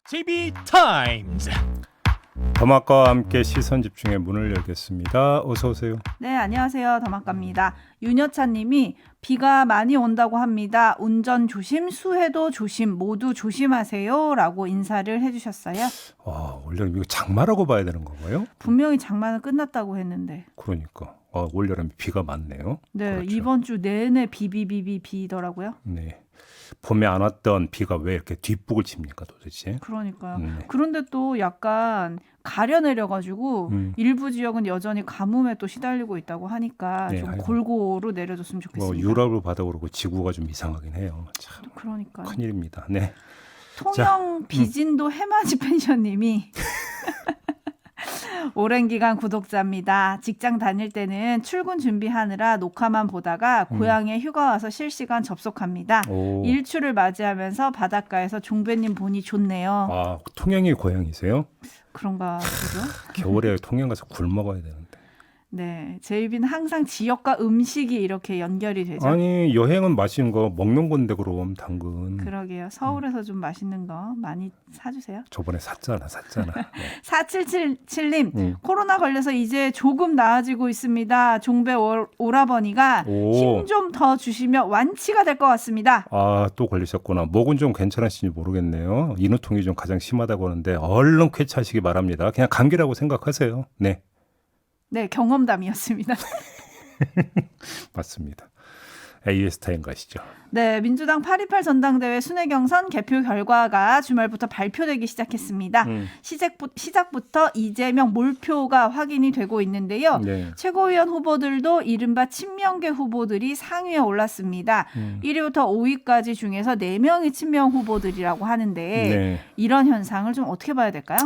TV 타임즈. 더마카와 함께 시선 집중의 문을 열겠습니다. 어서 오세요. 네, 안녕하세요. 더마카입니다. 윤여찬님이 비가 많이 온다고 합니다. 운전 조심, 수해도 조심, 모두 조심하세요라고 인사를 해주셨어요. 올여름 이거 장마라고 봐야 되는 건가요? 분명히 장마는 끝났다고 했는데. 그러니까 올여름 비가 많네요. 네, 그렇죠. 이번 주 내내 비더라고요. 네. 봄에 안 왔던 비가 왜 이렇게 뒷북을 칩니까 도대체? 그러니까요. 네. 그런데 또 약간 가려내려가지고 일부 지역은 여전히 가뭄에 또 시달리고 있다고 하니까 네, 좀 아이고. 골고루 내려줬으면 좋겠습니다. 유럽을 봐도 그렇고 지구가 좀 이상하긴 해요. 참 그러니까요. 큰일입니다. 네. 통영 비진도 해맞이 펜션님이 오랜 기간 구독자입니다. 직장 다닐 때는 출근 준비하느라 녹화만 보다가 고향에 휴가 와서 실시간 접속합니다. 일출을 맞이하면서 바닷가에서 종배님 보니 좋네요. 통영이 고향이세요? 그런가 보죠. 겨울에 통영 가서 굴 먹어야 되는데. 네, 제 입에는 항상 지역과 음식이 이렇게 연결이 되죠. 아니 여행은 맛있는 거 먹는 건데 그럼 당근. 그러게요. 서울에서 좀 맛있는 거 많이 사주세요. 저번에 샀잖아. 네. 4777님 코로나 걸려서 이제 조금 나아지고 있습니다. 종배 오라버니가 힘 좀 더 주시면 완치가 될 것 같습니다. 또 걸리셨구나. 목은 좀 괜찮으신지 모르겠네요. 인후통이 좀 가장 심하다고 하는데 얼른 쾌차하시기 바랍니다. 그냥 감기라고 생각하세요. 네. 네, 경험담이었습니다. 맞습니다. AS 타임 가시죠. 네, 민주당 8.28 전당대회 순회경선 개표 결과가 주말부터 발표되기 시작했습니다. 시작부터 이재명 몰표가 확인이 되고 있는데요. 네. 최고위원 후보들도 이른바 친명계 후보들이 상위에 올랐습니다. 1위부터 5위까지 중에서 4명이 친명 후보들이라고 하는데 네. 이런 현상을 좀 어떻게 봐야 될까요?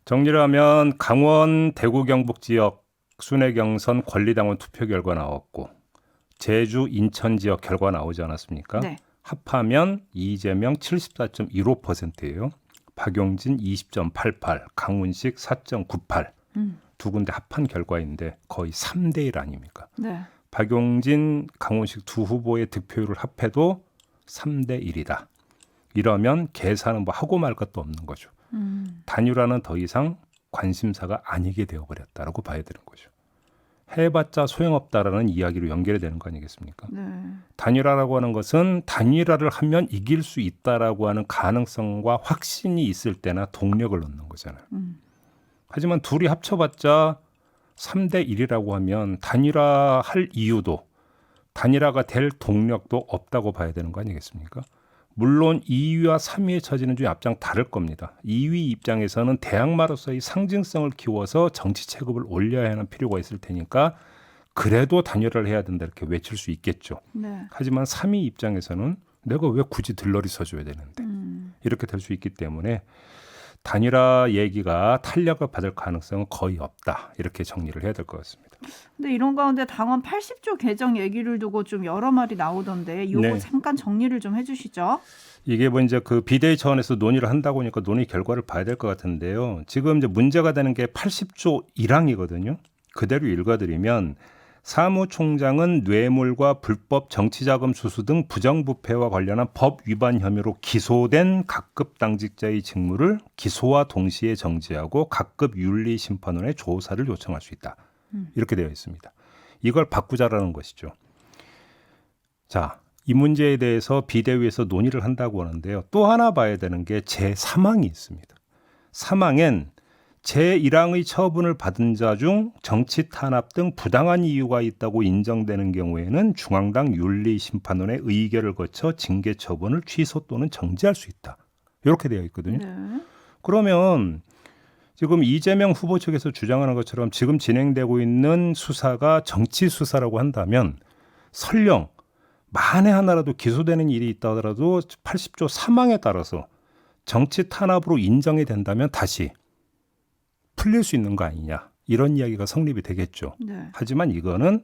정리를 하면 강원, 대구, 경북 지역 순회경선 권리당원 투표 결과 나왔고 제주, 인천 지역 결과 나오지 않았습니까? 네. 합하면 이재명 74.15%예요. 박용진 20.88, 강훈식 4.98. 두 군데 합한 결과인데 거의 3대1 아닙니까? 네. 박용진, 강훈식 두 후보의 득표율을 합해도 3대1이다. 이러면 계산은 뭐 하고 말 것도 없는 거죠. 단일화는 더 이상 관심사가 아니게 되어버렸다라고 봐야 되는 거죠. 해봤자 소용없다라는 이야기로 연결이 되는 거 아니겠습니까? 네. 단일화라고 하는 것은 단일화를 하면 이길 수 있다라고 하는 가능성과 확신이 있을 때나 동력을 넣는 거잖아요. 하지만 둘이 합쳐봤자 3대1이라고 하면 단일화할 이유도 단일화가 될 동력도 없다고 봐야 되는 거 아니겠습니까? 물론 2위와 3위의 처지는 좀 앞장 다를 겁니다. 2위 입장에서는 대항마로서의 상징성을 키워서 정치 체급을 올려야 하는 필요가 있을 테니까 그래도 단일화를 해야 된다 이렇게 외칠 수 있겠죠. 네. 하지만 3위 입장에서는 내가 왜 굳이 들러리 서줘야 되는데 이렇게 될 수 있기 때문에 단일화 얘기가 탄력을 받을 가능성은 거의 없다. 이렇게 정리를 해야 될 것 같습니다. 근데 이런 가운데 당원 80조 개정 얘기를 두고 좀 여러 말이 나오던데 이거 네. 잠깐 정리를 좀 해주시죠. 이게 뭐 이제 그 비대위 차원에서 논의를 한다고 하니까 논의 결과를 봐야 될 것 같은데요. 지금 이제 문제가 되는 게 80조 1항이거든요. 그대로 읽어드리면 사무총장은 뇌물과 불법 정치자금 수수 등 부정부패와 관련한 법 위반 혐의로 기소된 각급 당직자의 직무를 기소와 동시에 정지하고 각급 윤리심판원에 조사를 요청할 수 있다. 이렇게 되어 있습니다. 이걸 바꾸자라는 것이죠. 자, 이 문제에 대해서 비대위에서 논의를 한다고 하는데요. 또 하나 봐야 되는 게 제3항이 있습니다. 3항엔 제1항의 처분을 받은 자 중 정치 탄압 등 부당한 이유가 있다고 인정되는 경우에는 중앙당 윤리심판원의 의결을 거쳐 징계 처분을 취소 또는 정지할 수 있다. 이렇게 되어 있거든요. 네. 그러면 지금 이재명 후보 측에서 주장하는 것처럼 지금 진행되고 있는 수사가 정치 수사라고 한다면 설령 만에 하나라도 기소되는 일이 있다 하더라도 80조 3항에 따라서 정치 탄압으로 인정이 된다면 다시 풀릴 수 있는 거 아니냐. 이런 이야기가 성립이 되겠죠. 네. 하지만 이거는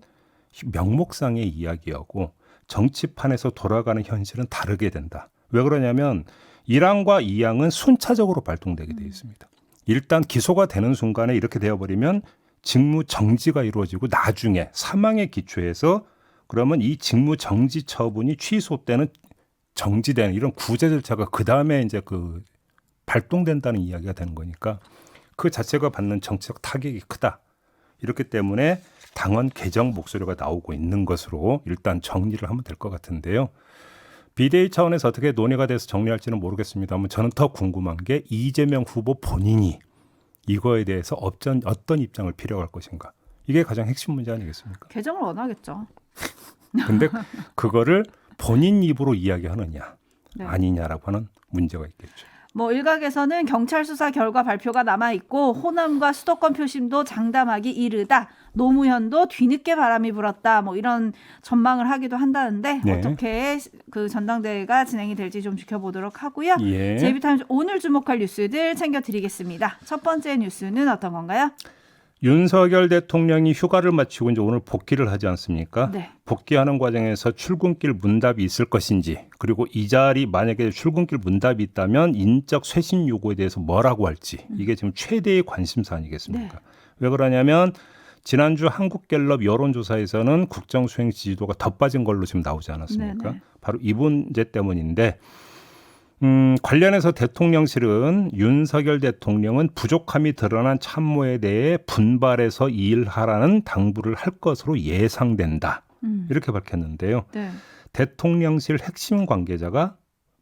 명목상의 이야기하고 정치판에서 돌아가는 현실은 다르게 된다. 왜 그러냐면 1항과 2항은 순차적으로 발동되게 되어 있습니다. 일단 기소가 되는 순간에 이렇게 되어버리면 직무 정지가 이루어지고 나중에 3항에 기초해서 그러면 이 직무 정지 처분이 취소 때는 정지되는 이런 구제 절차가 그 다음에 이제 그 발동된다는 이야기가 되는 거니까 그 자체가 받는 정치적 타격이 크다. 이렇기 때문에 당헌 개정 목소리가 나오고 있는 것으로 일단 정리를 하면 될 것 같은데요. 비대위 차원에서 어떻게 논의가 돼서 정리할지는 모르겠습니다만 저는 더 궁금한 게 이재명 후보 본인이 이거에 대해서 어떤 입장을 필요할 것인가. 이게 가장 핵심 문제 아니겠습니까? 개정을 원하겠죠. 근데 그거를 본인 입으로 이야기하느냐 네. 아니냐라고 하는 문제가 있겠죠. 뭐 일각에서는 경찰 수사 결과 발표가 남아 있고 호남과 수도권 표심도 장담하기 이르다. 노무현도 뒤늦게 바람이 불었다. 뭐 이런 전망을 하기도 한다는데 네. 어떻게 그 전당대회가 진행이 될지 좀 지켜보도록 하고요. 예. JB타임즈 오늘 주목할 뉴스들 챙겨드리겠습니다. 첫 번째 뉴스는 어떤 건가요? 윤석열 대통령이 휴가를 마치고 이제 오늘 복귀를 하지 않습니까? 네. 복귀하는 과정에서 출근길 문답이 있을 것인지 그리고 이 자리 만약에 출근길 문답이 있다면 인적 쇄신 요구에 대해서 뭐라고 할지 이게 지금 최대의 관심사 아니겠습니까? 네. 왜 그러냐면 지난주 한국갤럽 여론조사에서는 국정수행 지지도가 더 빠진 걸로 지금 나오지 않았습니까? 네네. 바로 이 문제 때문인데 관련해서 대통령실은 윤석열 대통령은 부족함이 드러난 참모에 대해 분발해서 일하라는 당부를 할 것으로 예상된다. 이렇게 밝혔는데요. 네. 대통령실 핵심 관계자가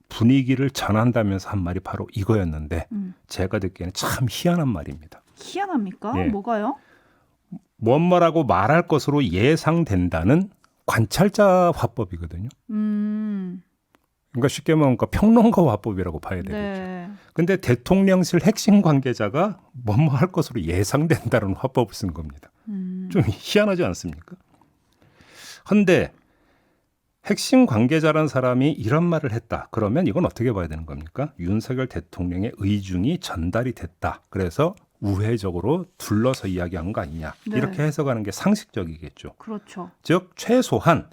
분위기를 전한다면서 한 말이 바로 이거였는데 제가 듣기에는 참 희한한 말입니다. 희한합니까? 예. 뭐가요? 뭐라고 말할 것으로 예상된다는 관찰자 화법이거든요. 그러니까 쉽게 말하면 평론가 화법이라고 봐야 되겠죠. 네. 근데 대통령실 핵심 관계자가 뭐뭐 할 것으로 예상된다는 화법을 쓴 겁니다. 좀 희한하지 않습니까? 그런데 핵심 관계자라는 사람이 이런 말을 했다. 그러면 이건 어떻게 봐야 되는 겁니까? 윤석열 대통령의 의중이 전달이 됐다. 그래서 우회적으로 둘러서 이야기한 거 아니냐. 네. 이렇게 해석하는 게 상식적이겠죠. 그렇죠. 즉 최소한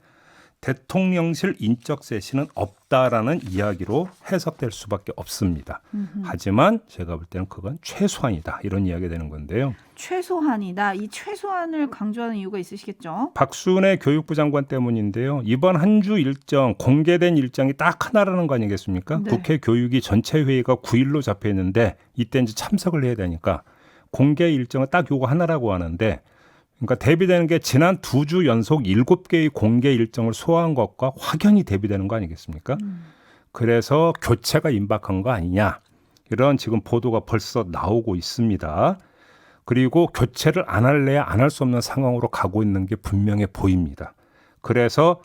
대통령실 인적 쇄신은 없다라는 이야기로 해석될 수밖에 없습니다. 하지만 제가 볼 때는 그건 최소한이다. 이런 이야기가 되는 건데요. 최소한이다. 이 최소한을 강조하는 이유가 있으시겠죠? 박순애 교육부 장관 때문인데요. 이번 한 주 일정, 공개된 일정이 딱 하나라는 거 아니겠습니까? 네. 국회 교육위 전체 회의가 9일로 잡혀 있는데 이때 이제 참석을 해야 되니까 공개 일정은 딱 요거 하나라고 하는데 그러니까 대비되는 게 지난 2주 연속 7개의 공개 일정을 소화한 것과 확연히 대비되는 거 아니겠습니까? 그래서 교체가 임박한 거 아니냐. 이런 지금 보도가 벌써 나오고 있습니다. 그리고 교체를 안 할래야 안 할 수 없는 상황으로 가고 있는 게 분명해 보입니다. 그래서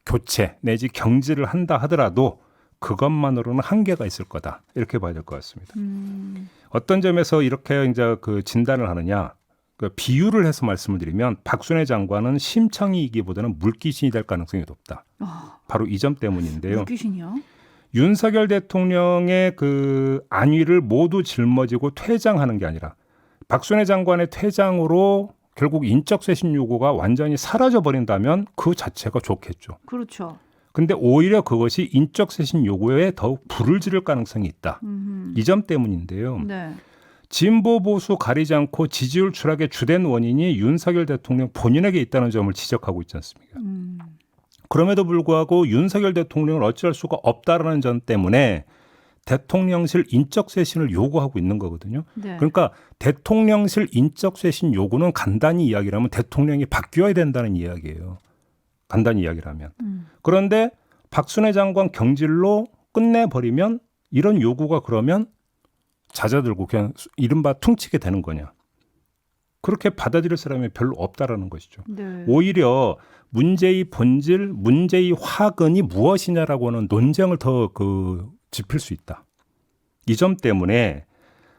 교체 내지 경질을 한다 하더라도 그것만으로는 한계가 있을 거다. 이렇게 봐야 될 것 같습니다. 어떤 점에서 이렇게 이제 그 진단을 하느냐. 그 비유를 해서 말씀을 드리면 박순애 장관은 심청이이기보다는 물귀신이 될 가능성이 높다. 바로 이 점 때문인데요. 물귀신이요? 윤석열 대통령의 그 안위를 모두 짊어지고 퇴장하는 게 아니라 박순애 장관의 퇴장으로 결국 인적 쇄신 요구가 완전히 사라져 버린다면 그 자체가 좋겠죠. 그렇죠. 근데 오히려 그것이 인적 쇄신 요구에 더욱 불을 지를 가능성이 있다. 이 점 때문인데요. 네. 진보 보수 가리지 않고 지지율 추락의 주된 원인이 윤석열 대통령 본인에게 있다는 점을 지적하고 있지 않습니까? 그럼에도 불구하고 윤석열 대통령을 어찌할 수가 없다라는 점 때문에 대통령실 인적 쇄신을 요구하고 있는 거거든요. 네. 그러니까 대통령실 인적 쇄신 요구는 간단히 이야기를 하면 대통령이 바뀌어야 된다는 이야기예요. 간단히 이야기를 하면. 그런데 박순애 장관 경질로 끝내버리면 이런 요구가 그러면 잦아들고 그냥 이른바 퉁치게 되는 거냐. 그렇게 받아들일 사람이 별로 없다라는 것이죠. 네. 오히려 문제의 본질, 문제의 화근이 무엇이냐라고 하는 논쟁을 더 짚을 수 있다. 이 점 때문에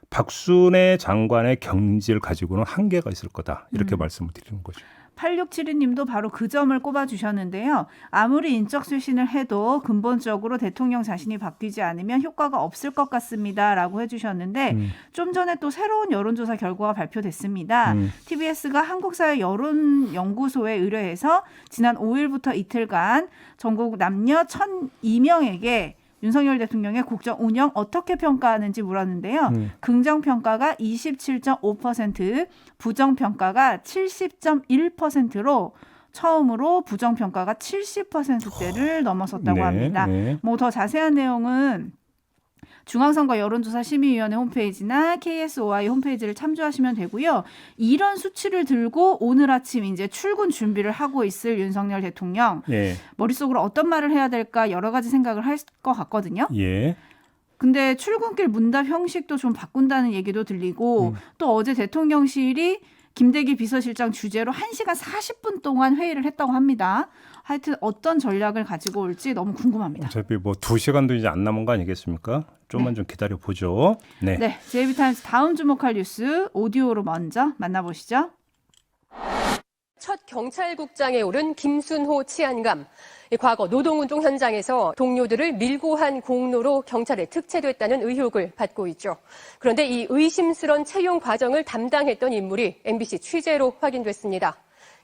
박순애 장관의 경질 가지고는 한계가 있을 거다. 이렇게 말씀을 드리는 거죠. 8672님도 바로 그 점을 꼽아주셨는데요. 아무리 인적 쇄신을 해도 근본적으로 대통령 자신이 바뀌지 않으면 효과가 없을 것 같습니다. 라고 해주셨는데 좀 전에 또 새로운 여론조사 결과가 발표됐습니다. TBS가 한국사회 여론연구소에 의뢰해서 지난 5일부터 이틀간 전국 남녀 1,002명에게 윤석열 대통령의 국정 운영 어떻게 평가하는지 물었는데요. 긍정평가가 27.5%, 부정평가가 70.1%로 처음으로 부정평가가 70%대를 넘어섰다고 합니다. 네. 뭐 더 자세한 내용은 중앙선거 여론조사 심의위원회 홈페이지나 KSOI 홈페이지를 참조하시면 되고요. 이런 수치를 들고 오늘 아침 이제 출근 준비를 하고 있을 윤석열 대통령. 예. 머릿속으로 어떤 말을 해야 될까 여러 가지 생각을 할 것 같거든요. 예. 근데 출근길 문답 형식도 좀 바꾼다는 얘기도 들리고 또 어제 대통령실이 김대기 비서실장 주재로 1시간 40분 동안 회의를 했다고 합니다. 하여튼 어떤 전략을 가지고 올지 너무 궁금합니다. 어차피 뭐 2시간도 이제 안 남은 거 아니겠습니까? 좀만 좀 기다려 보죠. 네. 네, JB타임스 다음 주목할 뉴스 오디오로 먼저 만나보시죠. 첫 경찰국장에 오른 김순호 치안감. 과거 노동운동 현장에서 동료들을 밀고 한 공로로 경찰에 특채됐다는 의혹을 받고 있죠. 그런데 이 의심스런 채용 과정을 담당했던 인물이 MBC 취재로 확인됐습니다.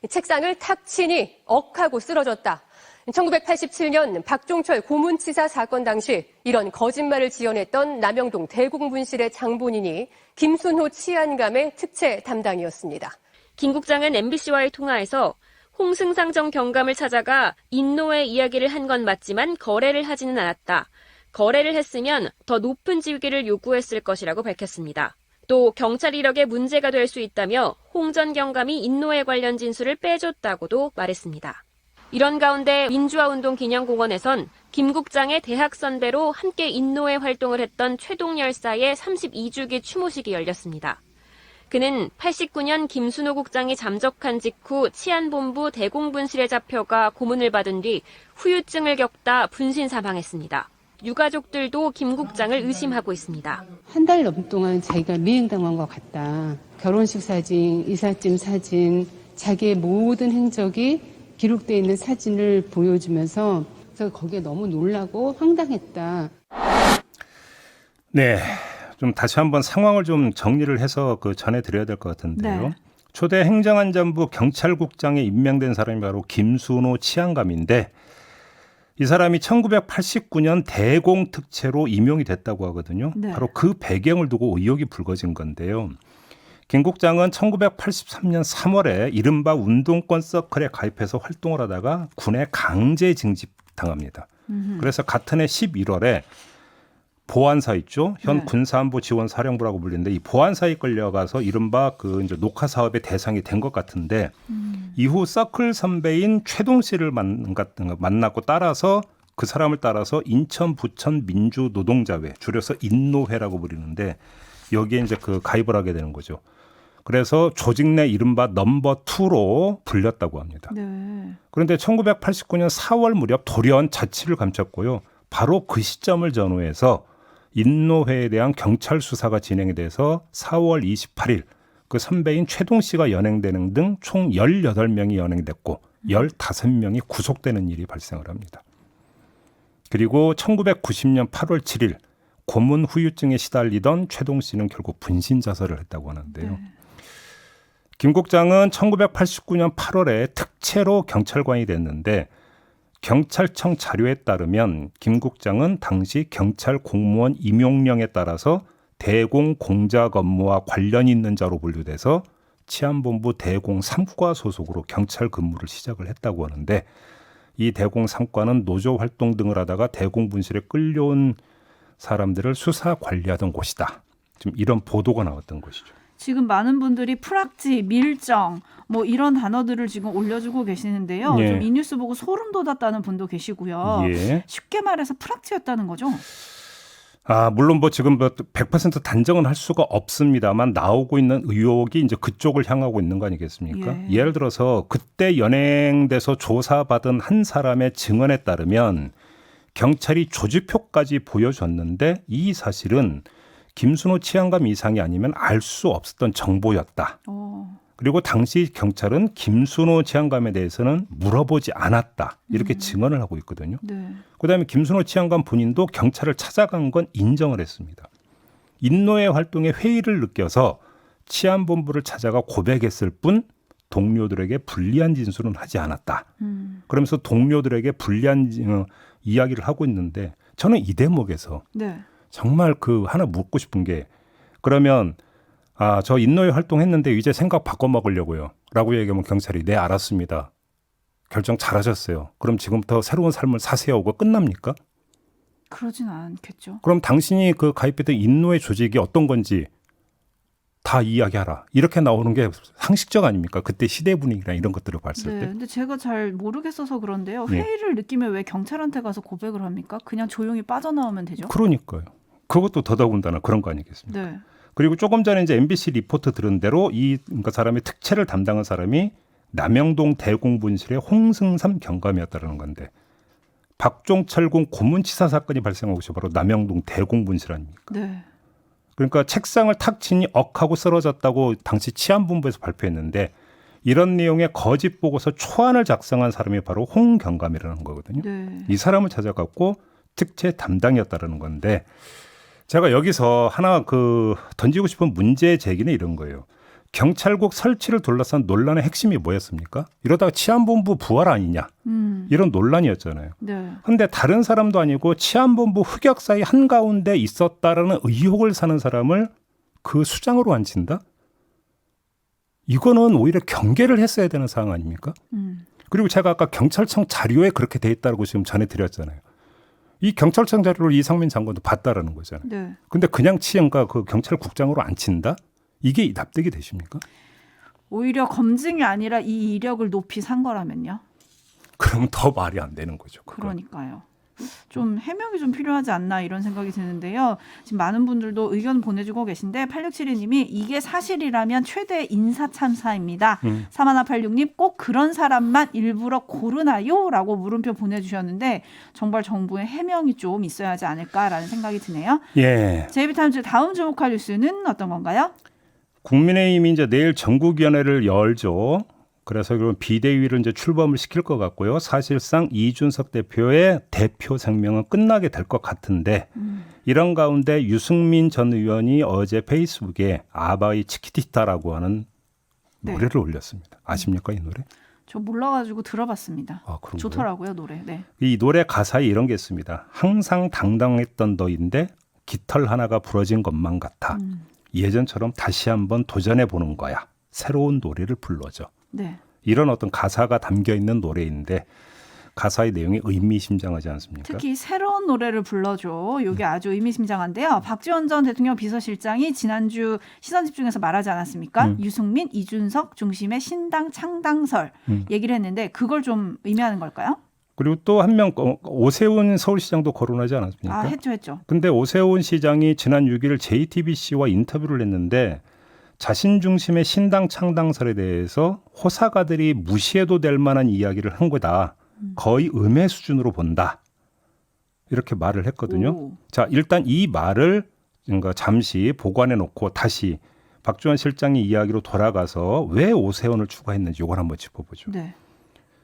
책상을 탁 치니 억하고 쓰러졌다. 1987년 박종철 고문치사 사건 당시 이런 거짓말을 지어냈던 남영동 대공분실의 장본인이 김순호 치안감의 특채 담당이었습니다. 김 국장은 MBC와의 통화에서 홍승상 전 경감을 찾아가 인노의 이야기를 한 건 맞지만 거래를 하지는 않았다. 거래를 했으면 더 높은 직위를 요구했을 것이라고 밝혔습니다. 또 경찰 이력에 문제가 될 수 있다며 홍 전 경감이 인노에 관련 진술을 빼줬다고도 말했습니다. 이런 가운데 민주화운동 기념공원에선 김 국장의 대학 선배로 함께 인노회 활동을 했던 최동 열사의 32주기 추모식이 열렸습니다. 그는 89년 김순호 국장이 잠적한 직후 치안본부 대공분실에 잡혀가 고문을 받은 뒤 후유증을 겪다 분신 사망했습니다. 유가족들도 김 국장을 의심하고 있습니다. 한 달 넘 동안 자기가 미행당한 것 같다. 결혼식 사진, 이삿짐 사진, 자기의 모든 행적이 기록되어 있는 사진을 보여주면서 그래서 거기에 너무 놀라고 황당했다. 네. 좀 다시 한번 상황을 좀 정리를 해서 전해드려야 될 것 같은데요. 네. 초대 행정안전부 경찰국장에 임명된 사람이 바로 김순호 치안감인데 이 사람이 1989년 대공특채로 임용이 됐다고 하거든요. 네. 바로 그 배경을 두고 의혹이 불거진 건데요. 김 국장은 1983년 3월에 이른바 운동권 서클에 가입해서 활동을 하다가 군에 강제 징집당합니다. 그래서 같은 해 11월에 보안사 있죠. 현 네. 군사안보지원사령부라고 불리는데 이 보안사에 끌려가서 이른바 이제 녹화 사업의 대상이 된 것 같은데 이후 서클 선배인 최동 씨를 만났고 따라서 그 사람을 따라서 인천 부천 민주노동자회 줄여서 인노회라고 부르는데 여기에 이제 가입을 하게 되는 거죠. 그래서 조직 내 이른바 넘버 2로 불렸다고 합니다. 네. 그런데 1989년 4월 무렵 돌연 자취를 감췄고요. 바로 그 시점을 전후해서 인노회에 대한 경찰 수사가 진행이 돼서 4월 28일 그 선배인 최동 씨가 연행되는 등 총 18명이 연행됐고 15명이 구속되는 일이 발생을 합니다. 그리고 1990년 8월 7일 고문 후유증에 시달리던 최동 씨는 결국 분신자살을 했다고 하는데요. 네. 김 국장은 1989년 8월에 특채로 경찰관이 됐는데 경찰청 자료에 따르면 김 국장은 당시 경찰 공무원 임용령에 따라서 대공 공작 업무와 관련이 있는 자로 분류돼서 치안본부 대공 3과 소속으로 경찰 근무를 시작을 했다고 하는데 이 대공 3과는 노조 활동 등을 하다가 대공 분실에 끌려온 사람들을 수사 관리하던 곳이다. 지금 이런 보도가 나왔던 것이죠. 지금 많은 분들이 프락지, 밀정 뭐 이런 단어들을 지금 올려주고 계시는데요. 예. 좀 이 뉴스 보고 소름 돋았다는 분도 계시고요. 예. 쉽게 말해서 프락지였다는 거죠. 물론 지금 100% 단정은 할 수가 없습니다만 나오고 있는 의혹이 이제 그쪽을 향하고 있는 거 아니겠습니까? 예. 예를 들어서 그때 연행돼서 조사받은 한 사람의 증언에 따르면 경찰이 조직표까지 보여줬는데 이 사실은 김순호 치안감 이상이 아니면 알 수 없었던 정보였다. 그리고 당시 경찰은 김순호 치안감에 대해서는 물어보지 않았다. 이렇게 증언을 하고 있거든요. 네. 그다음에 김순호 치안감 본인도 경찰을 찾아간 건 인정을 했습니다. 인노회 활동에 회의를 느껴서 치안본부를 찾아가 고백했을 뿐 동료들에게 불리한 진술은 하지 않았다. 그러면서 동료들에게 불리한 이야기를 하고 있는데 저는 이 대목에서 네. 정말 하나 묻고 싶은 게 그러면 저 인노회 활동했는데 이제 생각 바꿔먹으려고요. 라고 얘기하면 경찰이 네 알았습니다. 결정 잘하셨어요. 그럼 지금부터 새로운 삶을 사세요 하고 끝납니까? 그러진 않겠죠. 그럼 당신이 그 가입했던 인노의 조직이 어떤 건지 다 이야기하라. 이렇게 나오는 게 상식적 아닙니까? 그때 시대 분위기나 이런 것들을 봤을 네, 때. 근데 제가 잘 모르겠어서 그런데요. 네. 회의를 느끼면 왜 경찰한테 가서 고백을 합니까? 그냥 조용히 빠져나오면 되죠. 그러니까요. 그것도 더더군다나 그런 거 아니겠습니까? 네. 그리고 조금 전에 이제 MBC 리포트 들은 대로 이 그러니까 사람의 특채를 담당한 사람이 남영동 대공분실의 홍승삼 경감이었다는 건데 박종철군 고문치사 사건이 발생한 곳이 바로 남영동 대공분실 아닙니까? 네. 그러니까 책상을 탁 치니 억하고 쓰러졌다고 당시 치안본부에서 발표했는데 이런 내용의 거짓 보고서 초안을 작성한 사람이 바로 홍 경감이라는 거거든요. 네. 이 사람을 찾아갖고 특채 담당이었다는 건데 제가 여기서 하나 던지고 싶은 문제 제기는 이런 거예요. 경찰국 설치를 둘러싼 논란의 핵심이 뭐였습니까? 이러다가 치안본부 부활 아니냐 이런 논란이었잖아요. 네. 근데 다른 사람도 아니고 치안본부 흑역사의 한가운데 있었다라는 의혹을 사는 사람을 그 수장으로 앉힌다? 이거는 오히려 경계를 했어야 되는 상황 아닙니까? 그리고 제가 아까 경찰청 자료에 그렇게 돼 있다고 지금 전해드렸잖아요. 이 경찰청 자료를 이상민 장관도 봤다라는 거잖아요. 네. 근데 그냥 치안과 그 경찰국장으로 앉힌다? 이게 납득이 되십니까? 오히려 검증이 아니라 이 이력을 높이 산 거라면요. 그러면 더 말이 안 되는 거죠. 그건. 그러니까요. 좀 해명이 좀 필요하지 않나 이런 생각이 드는데요. 지금 많은 분들도 의견 보내주고 계신데 8672님이 이게 사실이라면 최대 인사참사입니다. 3186님 꼭 그런 사람만 일부러 고르나요? 라고 물음표 보내주셨는데 정말 정부의 해명이 좀 있어야 하지 않을까라는 생각이 드네요. 예. JB타임즈 다음 주목할 뉴스는 어떤 건가요? 국민의힘이 이제 내일 전국위원회를 열죠. 그래서 그럼 비대위를 이제 출범을 시킬 것 같고요. 사실상 이준석 대표의 대표 생명은 끝나게 될 것 같은데 이런 가운데 유승민 전 의원이 어제 페이스북에 아바이 치키티타라고 하는 네. 노래를 올렸습니다. 아십니까 이 노래? 저 몰라가지고 들어봤습니다. 아, 그런가요? 좋더라고요 노래. 네. 이 노래 가사에 이런 게 있습니다. 항상 당당했던 너인데 깃털 하나가 부러진 것만 같아. 예전처럼 다시 한번 도전해 보는 거야. 새로운 노래를 불러줘. 네. 이런 어떤 가사가 담겨 있는 노래인데 가사의 내용이 의미심장하지 않습니까? 특히 새로운 노래를 불러줘. 이게 아주 의미심장한데요. 박지원 전 대통령 비서실장이 지난주 시선집중에서 말하지 않았습니까? 유승민, 이준석 중심의 신당 창당설 얘기를 했는데 그걸 좀 의미하는 걸까요? 그리고 또 한 명 오세훈 서울시장도 거론하지 않았습니까? 아, 했죠. 근데 오세훈 시장이 지난 6일 JTBC와 인터뷰를 했는데 자신 중심의 신당 창당설에 대해서 호사가들이 무시해도 될 만한 이야기를 한 거다. 거의 음해 수준으로 본다. 이렇게 말을 했거든요. 오. 자, 일단 이 말을 그러니까 잠시 보관해 놓고 다시 박지원 실장의 이야기로 돌아가서 왜 오세훈을 추가했는지 이걸 한번 짚어보죠. 네.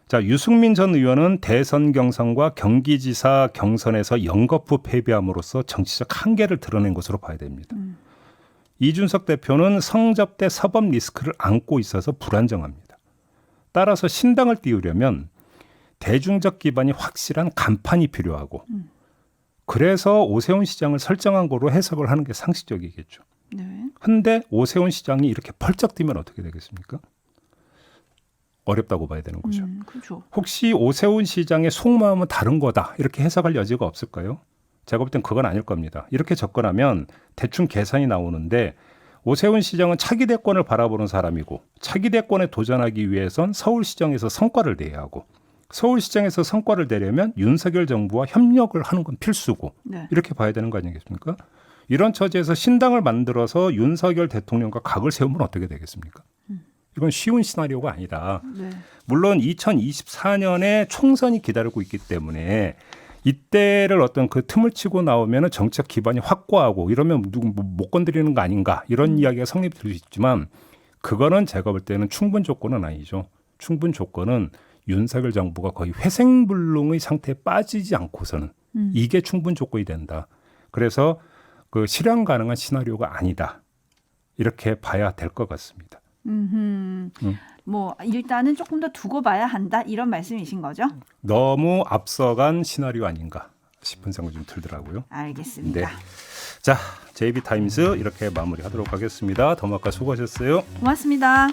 자, 유승민 전 의원은 대선 경선과 경기지사 경선에서 연거푸 패배함으로써 정치적 한계를 드러낸 것으로 봐야 됩니다. 이준석 대표는 성접대 사법 리스크를 안고 있어서 불안정합니다. 따라서 신당을 띄우려면 대중적 기반이 확실한 간판이 필요하고 그래서 오세훈 시장을 설정한 거로 해석을 하는 게 상식적이겠죠. 네. 근데 오세훈 시장이 이렇게 펄쩍 뛰면 어떻게 되겠습니까? 어렵다고 봐야 되는 거죠. 그렇죠. 혹시 오세훈 시장의 속마음은 다른 거다 이렇게 해석할 여지가 없을까요? 제가 볼 땐 그건 아닐 겁니다. 이렇게 접근하면 대충 계산이 나오는데 오세훈 시장은 차기 대권을 바라보는 사람이고 차기 대권에 도전하기 위해선 서울시장에서 성과를 내야 하고 서울시장에서 성과를 내려면 윤석열 정부와 협력을 하는 건 필수고 네. 이렇게 봐야 되는 거 아니겠습니까? 이런 처지에서 신당을 만들어서 윤석열 대통령과 각을 세우면 어떻게 되겠습니까? 이건 쉬운 시나리오가 아니다. 네. 물론 2024년에 총선이 기다리고 있기 때문에 이때를 어떤 그 틈을 치고 나오면 정책 기반이 확고하고 이러면 누구 못 건드리는 거 아닌가 이런 이야기가 성립될 수 있지만 그거는 제가 볼 때는 충분 조건은 아니죠. 충분 조건은 윤석열 정부가 거의 회생불능의 상태에 빠지지 않고서는 이게 충분 조건이 된다. 그래서 그 실현 가능한 시나리오가 아니다. 이렇게 봐야 될 것 같습니다. 뭐 일단은 조금 더 두고 봐야 한다 이런 말씀이신 거죠? 너무 앞서간 시나리오 아닌가 싶은 생각이 좀 들더라고요. 알겠습니다. 네. 자, JB타임즈 이렇게 마무리하도록 하겠습니다. 더마카 수고하셨어요. 고맙습니다.